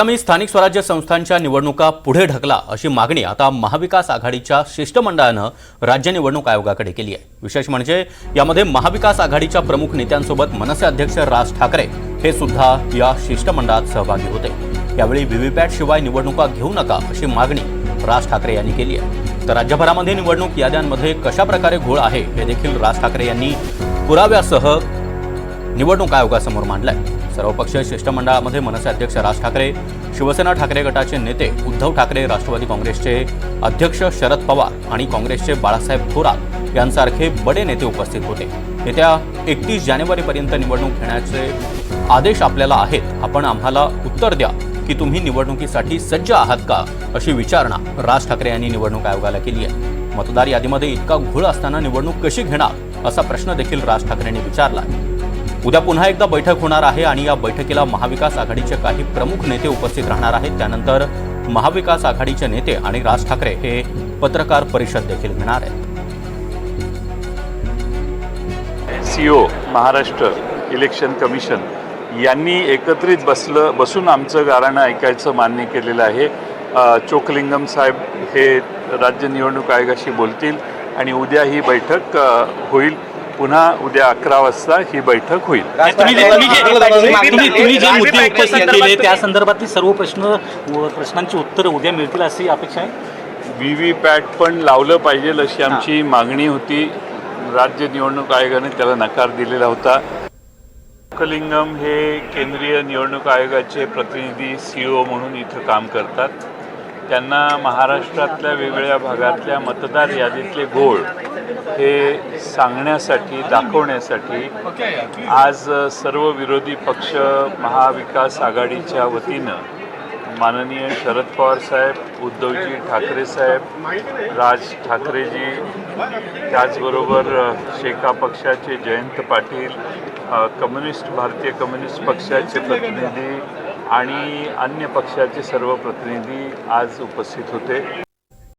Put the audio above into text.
आगामी स्थानिक स्वराज्य संस्थांच्या निवडणुका पुढे ढकला अशी मागणी आता महाविकास आघाडीच्या शिष्टमंडळानं राज्य निवडणूक आयोगाकडे केली आहे। विशेष म्हणजे यामध्ये महाविकास आघाडीच्या प्रमुख नेत्यांसोबत मनसे अध्यक्ष राज ठाकरे हे सुद्धा या शिष्टमंडळात सहभागी होते। यावेळी व्हीव्हीपॅट शिवाय निवडणुका घेऊ नका अशी मागणी राज ठाकरे यांनी केली आहे। तर राज्यभरामध्ये निवडणूक याद्यांमध्ये कशा प्रकारे घोळ आहे हे देखील राज ठाकरे यांनी पुराव्यासह निवडणूक आयोगासमोर मांडलंय। सर्वपक्षीय शिष्टमंडळामध्ये मनसे अध्यक्ष राज ठाकरे, शिवसेना ठाकरे गटाचे नेते उद्धव ठाकरे, राष्ट्रवादी काँग्रेसचे अध्यक्ष शरद पवार आणि काँग्रेसचे बाळासाहेब थोरात यांसारखे बडे नेते उपस्थित होते। येत्या 31 जानेवारीपर्यंत निवडणूक घेण्याचे आदेश आपल्याला आहेत, आपण आम्हाला उत्तर द्या की तुम्ही निवडणुकीसाठी सज्ज आहात का, अशी विचारणा राज ठाकरे यांनी निवडणूक आयोगाला केली आहे। मतदार यादीमध्ये इतका घोळ असताना निवडणूक कशी घेणार असा प्रश्न देखील राज ठाकरेंनी विचारला। उद्या पुन्हा एकदा बैठक होणार आहे आणि या बैठकीला महाविकास आघाडीचे काही प्रमुख नेते उपस्थित राहणार आहेत। त्यानंतर महाविकास आघाडीचे नेते आणि राज ठाकरे हे पत्रकार परिषद देखील घेणार आहेत। सीओ महाराष्ट्र इलेक्शन कमिशन यांनी एकत्रित बसून आमचं गाऱ्हाणं ऐकायचं मान्य केलेलं आहे। चोकलिंगम साहेब हे राज्य निवडणूक आयोगाशी बोलतील आणि उद्या ही बैठक होईल। पुन्हा उद्या 11 वाजता ही बैठक होईल। तुम्ही जे मुद्दे उपस्थित केले त्या संदर्भातली सर्व प्रश्नांची उत्तरं उद्या मिळतील अशी अपेक्षा आहे। व्हीव्हीपॅट पण लावलं पाहिजे अशी आमची मागणी होती। राज्य निवडणूक आयोगाने त्याला नकार दिलेला होता। चोकलिंगम हे केंद्रीय निवडणूक आयोगाचे प्रतिनिधी सीओ म्हणून इथं काम करतात। त्यांना महाराष्ट्रातल्या वेगवेगळ्या भागातल्या मतदार यादीतले घोळ हे सांगण्यासाठी, दाखवण्यासाठी आज सर्व विरोधी पक्ष महाविकास आघाडीच्या वतीनं माननीय शरद पवार साहेब, उद्धवजी ठाकरे साहेब, राज ठाकरेजी, त्याचबरोबर शेका पक्षाचे जयंत पाटील, भारतीय कम्युनिस्ट पक्षाचे प्रतिनिधी आणि अन्य पक्षाचे सर्व प्रतिनिधी आज उपस्थित होते।